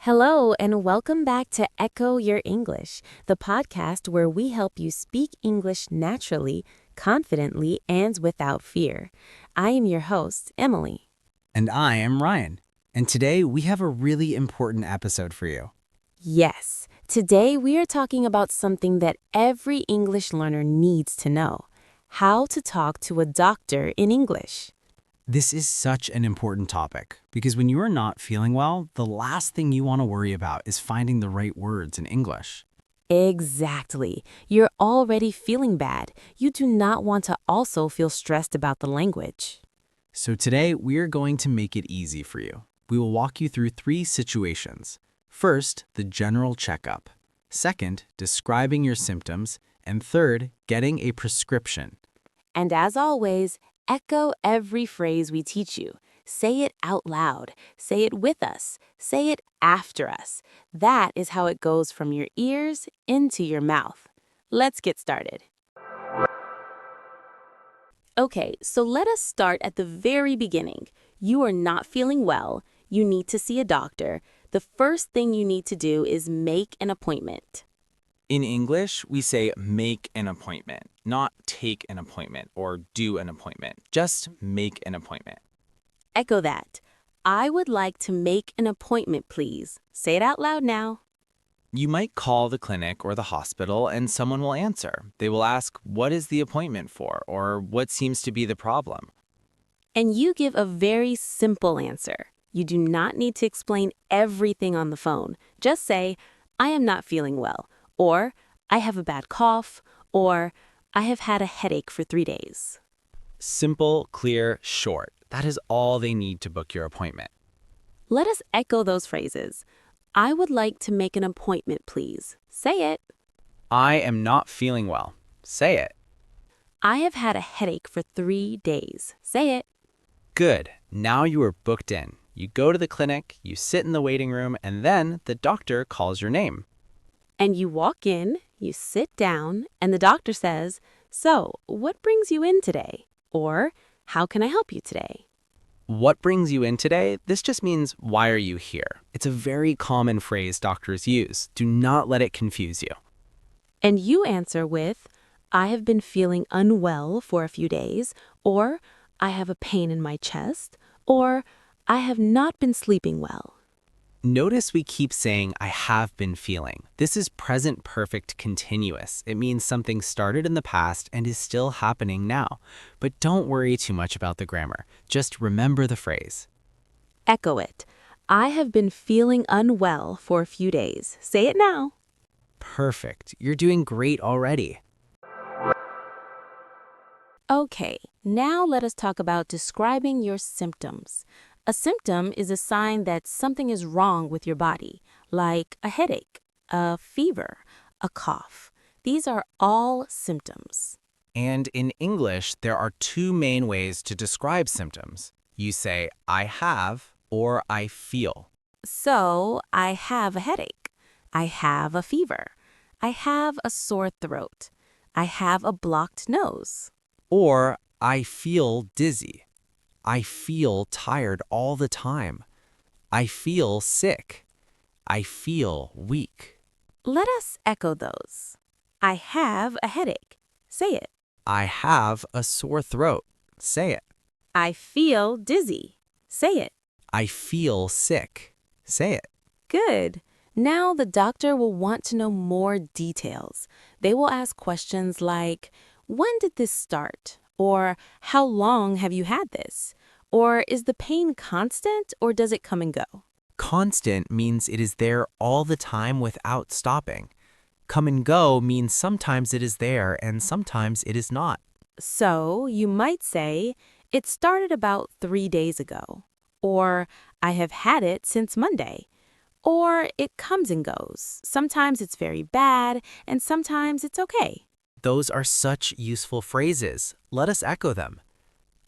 Hello, and welcome back to Echo Your English, the podcast where we help you speak English naturally, confidently, and without fear. I am your host, Emily. And I am Ryan. And today we have a really important episode for you. Yes, today we are talking about something that every English learner needs to know: how to talk to a doctor in English. This is such an important topic because when you are not feeling well, the last thing you want to worry about is finding the right words in English. Exactly. You're already feeling bad. You do not want to also feel stressed about the language. So today we are going to make it easy for you. We will walk you through 3 situations. First, the general checkup. Second, describing your symptoms. And third, getting a prescription. And as always, echo every phrase we teach you. Say it out loud. Say it with us. Say it after us. That is how it goes from your ears into your mouth. Let's get started. Okay, so let us start at the very beginning. You are not feeling well. You need to see a doctor. The first thing you need to do is make an appointment. In English, we say make an appointment, not take an appointment or do an appointment. Just make an appointment. Echo that. I would like to make an appointment, please. Say it out loud now. You might call the clinic or the hospital and someone will answer. They will ask, what is the appointment for, or what seems to be the problem? And you give a very simple answer. You do not need to explain everything on the phone. Just say, I am not feeling well, or I have a bad cough, or I have had a headache for 3 days. Simple, clear, short. That is all they need to book your appointment. Let us echo those phrases. I would like to make an appointment, please. Say it. I am not feeling well. Say it. I have had a headache for 3 days. Say it. Good. Now you are booked in. You go to the clinic, you sit in the waiting room, and then the doctor calls your name. And you walk in, you sit down, and the doctor says, so, what brings you in today? Or, how can I help you today? What brings you in today? This just means, why are you here? It's a very common phrase doctors use. Do not let it confuse you. And you answer with, I have been feeling unwell for a few days, or I have a pain in my chest, or I have not been sleeping well. Notice we keep saying, I have been feeling. This is present perfect continuous. It means something started in the past and is still happening now. But don't worry too much about the grammar. Just remember the phrase. Echo it. I have been feeling unwell for a few days. Say it now. Perfect. You're doing great already. Okay, now let us talk about describing your symptoms. A symptom is a sign that something is wrong with your body, like a headache, a fever, a cough. These are all symptoms. And in English, there are 2 main ways to describe symptoms. You say, I have or I feel. So, I have a headache. I have a fever. I have a sore throat. I have a blocked nose. Or I feel dizzy. I feel tired all the time. I feel sick. I feel weak. Let us echo those. I have a headache. Say it. I have a sore throat. Say it. I feel dizzy. Say it. I feel sick. Say it. Good. Now the doctor will want to know more details. They will ask questions like, when did this start? Or how long have you had this? Or is the pain constant or does it come and go? Constant means it is there all the time without stopping. Come and go means sometimes it is there and sometimes it is not. So you might say, it started about 3 days ago. Or I have had it since Monday. Or it comes and goes. Sometimes it's very bad and sometimes it's okay. Those are such useful phrases. Let us echo them.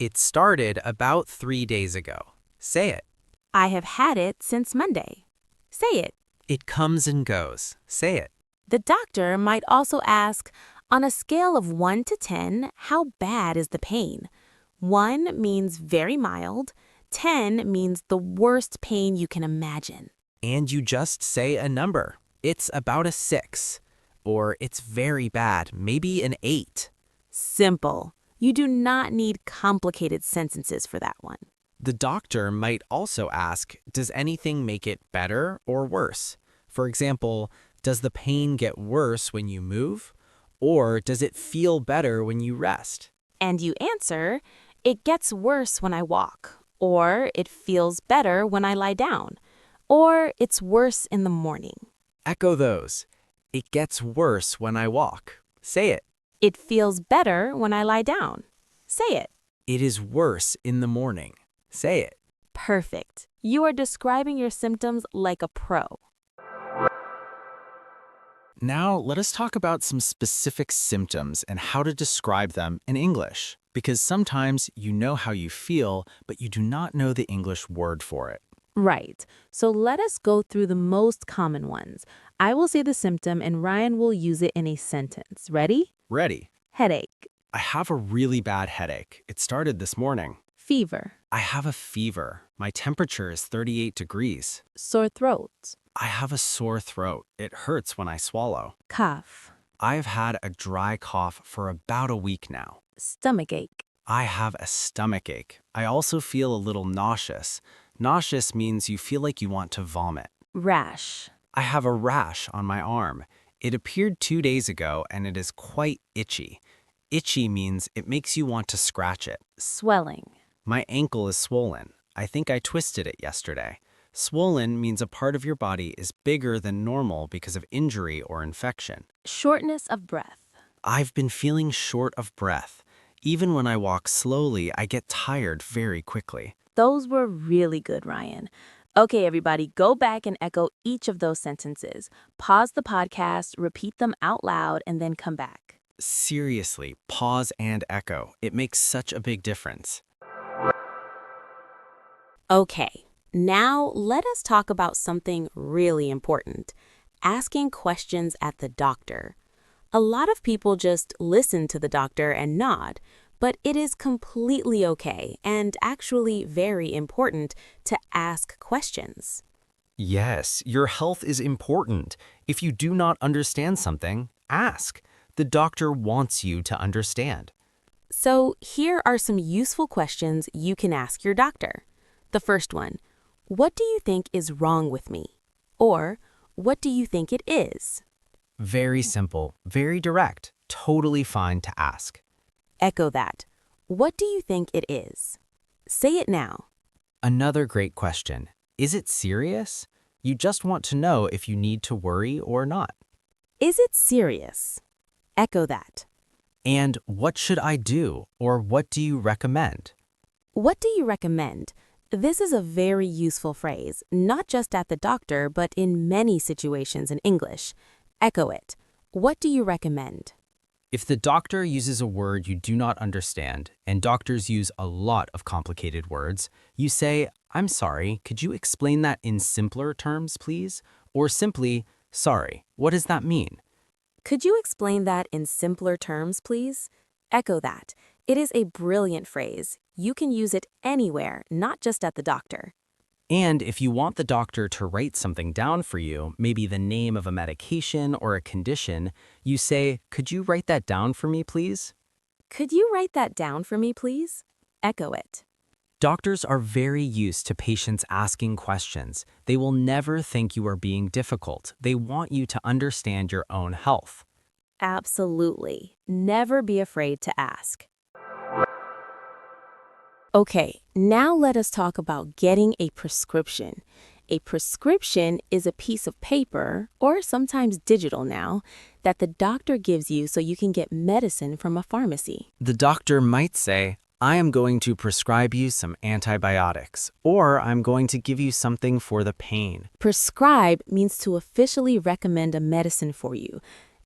It started about 3 days ago. Say it. I have had it since Monday. Say it. It comes and goes. Say it. The doctor might also ask, on a scale of 1 to 10, how bad is the pain? 1 means very mild. 10 means the worst pain you can imagine. And you just say a number. It's about a 6. Or it's very bad, maybe an 8. Simple. You do not need complicated sentences for that one. The doctor might also ask, does anything make it better or worse? For example, does the pain get worse when you move? Or does it feel better when you rest? And you answer, it gets worse when I walk, or it feels better when I lie down, or it's worse in the morning. Echo those. It gets worse when I walk. Say it. It feels better when I lie down. Say it. It is worse in the morning. Say it. Perfect. You are describing your symptoms like a pro. Now, let us talk about some specific symptoms and how to describe them in English, because sometimes you know how you feel, but you do not know the English word for it. Right. So let us go through the most common ones. I will say the symptom and Ryan will use it in a sentence. Ready? Ready? Headache, I have a really bad headache. It started this morning. fever, I have a fever. My temperature is 38 degrees. sore throat, I have a sore throat. It hurts when I swallow. cough, I've had a dry cough for about a week now. stomachache, I have a stomach ache. I also feel a little nauseous. Nauseous means you feel like you want to vomit. rash, I have a rash on my arm. It appeared 2 days ago and it is quite itchy. Itchy means it makes you want to scratch it. swelling, My ankle is swollen. I think I twisted it yesterday. Swollen means a part of your body is bigger than normal because of injury or infection. shortness of breath, I've been feeling short of breath. Even when I walk slowly, I get tired very quickly. Those were really good, Ryan. Okay, everybody, go back and echo each of those sentences. Pause the podcast, repeat them out loud, and then come back. Seriously, pause and echo. It makes such a big difference. Okay, now let us talk about something really important. Asking questions at the doctor. A lot of people just listen to the doctor and nod, but it is completely okay and actually very important to ask questions. Yes, your health is important. If you do not understand something, ask. The doctor wants you to understand. So here are some useful questions you can ask your doctor. The first one, what do you think is wrong with me? Or, what do you think it is? Very simple, very direct, totally fine to ask. Echo that. What do you think it is? Say it now. Another great question. Is it serious? You just want to know if you need to worry or not. Is it serious? Echo that. And what should I do, or what do you recommend? What do you recommend? This is a very useful phrase, not just at the doctor, but in many situations in English. Echo it. What do you recommend? If the doctor uses a word you do not understand, and doctors use a lot of complicated words, you say, I'm sorry, could you explain that in simpler terms, please? Or simply, sorry, what does that mean? Could you explain that in simpler terms, please? Echo that. It is a brilliant phrase. You can use it anywhere, not just at the doctor. And if you want the doctor to write something down for you, maybe the name of a medication or a condition, you say, could you write that down for me, please? Could you write that down for me, please? Echo it. Doctors are very used to patients asking questions. They will never think you are being difficult. They want you to understand your own health. Absolutely. Never be afraid to ask. Okay, now let us talk about getting a prescription. A prescription is a piece of paper, or sometimes digital now, that the doctor gives you so you can get medicine from a pharmacy. The doctor might say, I am going to prescribe you some antibiotics, or I'm going to give you something for the pain. Prescribe means to officially recommend a medicine for you.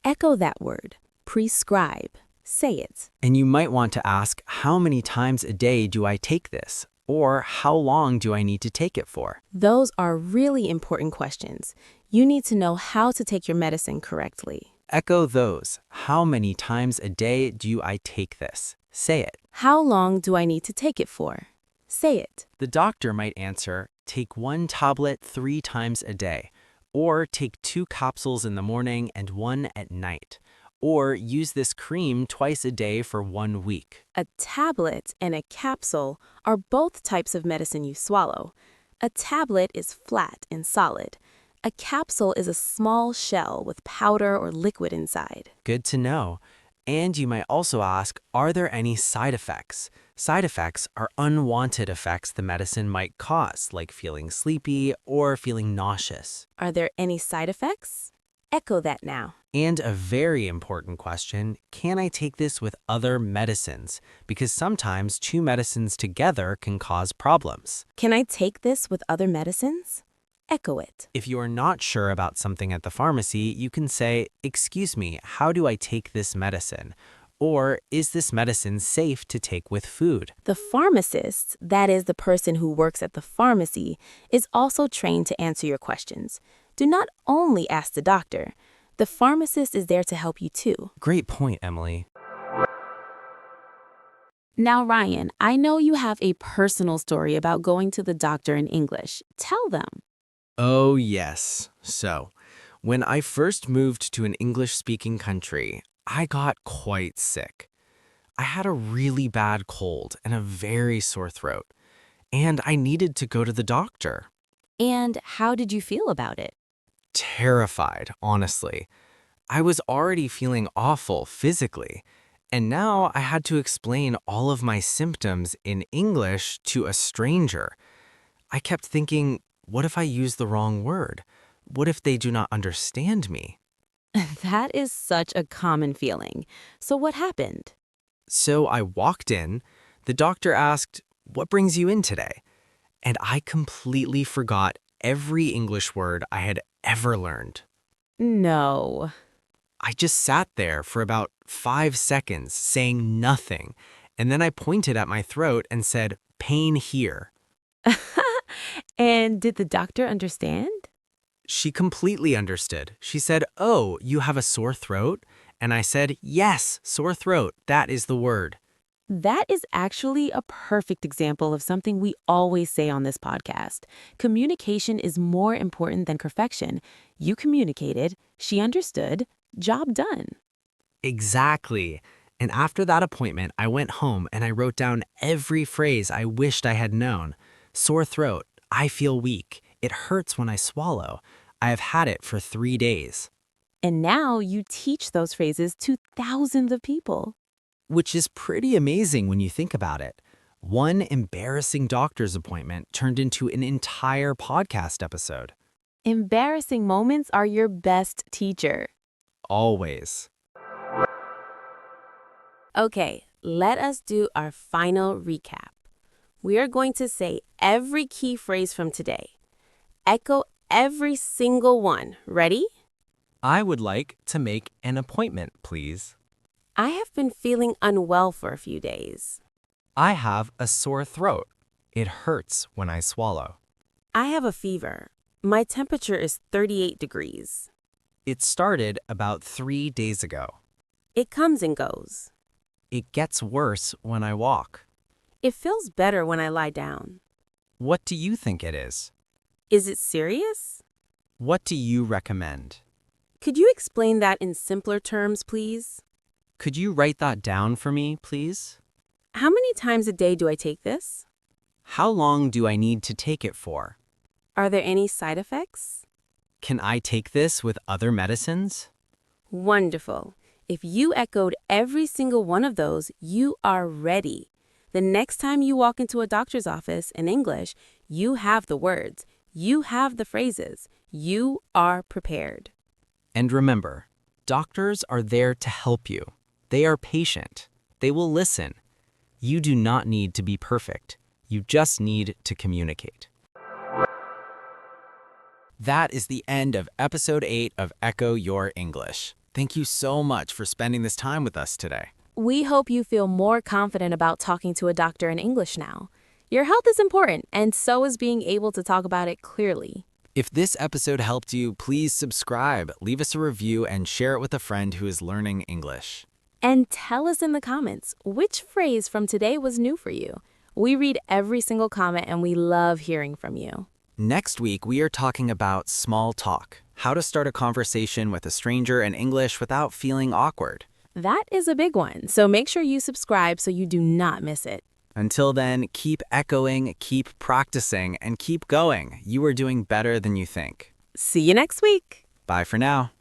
Echo that word, prescribe. Say it. And you might want to ask, how many times a day do I take this? Or how long do I need to take it for? Those are really important questions. You need to know how to take your medicine correctly. Echo those. How many times a day do I take this? Say it. How long do I need to take it for? Say it. The doctor might answer, take 1 tablet 3 times a day, or take 2 capsules in the morning and 1 at night, or use this cream twice a day for 1 week. A tablet and a capsule are both types of medicine you swallow. A tablet is flat and solid. A capsule is a small shell with powder or liquid inside. Good to know. And you might also ask, are there any side effects? Side effects are unwanted effects the medicine might cause, like feeling sleepy or feeling nauseous. Are there any side effects? Echo that now. And a very important question, can I take this with other medicines? Because sometimes 2 medicines together can cause problems. Can I take this with other medicines? Echo it. If you are not sure about something at the pharmacy, you can say, excuse me, how do I take this medicine? Or, is this medicine safe to take with food? The pharmacist, that is the person who works at the pharmacy, is also trained to answer your questions. Do not only ask the doctor. The pharmacist is there to help you too. Great point, Emily. Now, Ryan, I know you have a personal story about going to the doctor in English. Tell them. Oh, yes. So, when I first moved to an English-speaking country, I got quite sick. I had a really bad cold and a very sore throat, and I needed to go to the doctor. And how did you feel about it? Terrified, honestly. I was already feeling awful physically, and now I had to explain all of my symptoms in English to a stranger. I kept thinking, what if I use the wrong word? What if they do not understand me? That is such a common feeling. So what happened? So I walked in. The doctor asked, what brings you in today? And I completely forgot every English word I had ever learned. No. I just sat there for about 5 seconds saying nothing, and then I pointed at my throat and said, pain here. And did the doctor understand? She completely understood. She said, oh, you have a sore throat? And I said, yes, sore throat, that is the word. That is actually a perfect example of something we always say on this podcast. Communication is more important than perfection. You communicated, she understood, job done. Exactly. And after that appointment, I went home and I wrote down every phrase I wished I had known. Sore throat, I feel weak, it hurts when I swallow. I have had it for 3 days. And now you teach those phrases to thousands of people. Which is pretty amazing when you think about it. One embarrassing doctor's appointment turned into an entire podcast episode. Embarrassing moments are your best teacher. Always. Okay, let us do our final recap. We are going to say every key phrase from today. Echo every single one. Ready? I would like to make an appointment, please. I have been feeling unwell for a few days. I have a sore throat. It hurts when I swallow. I have a fever. My temperature is 38 degrees. It started about 3 days ago. It comes and goes. It gets worse when I walk. It feels better when I lie down. What do you think it is? Is it serious? What do you recommend? Could you explain that in simpler terms, please? Could you write that down for me, please? How many times a day do I take this? How long do I need to take it for? Are there any side effects? Can I take this with other medicines? Wonderful. If you echoed every single one of those, you are ready. The next time you walk into a doctor's office in English, you have the words, you have the phrases, you are prepared. And remember, doctors are there to help you. They are patient. They will listen. You do not need to be perfect. You just need to communicate. That is the end of episode 8 of Echo Your English. Thank you so much for spending this time with us today. We hope you feel more confident about talking to a doctor in English now. Your health is important, and so is being able to talk about it clearly. If this episode helped you, please subscribe, leave us a review, and share it with a friend who is learning English. And tell us in the comments which phrase from today was new for you. We read every single comment and we love hearing from you. Next week, we are talking about small talk, how to start a conversation with a stranger in English without feeling awkward. That is a big one, so make sure you subscribe so you do not miss it. Until then, keep echoing, keep practicing, and keep going. You are doing better than you think. See you next week. Bye for now.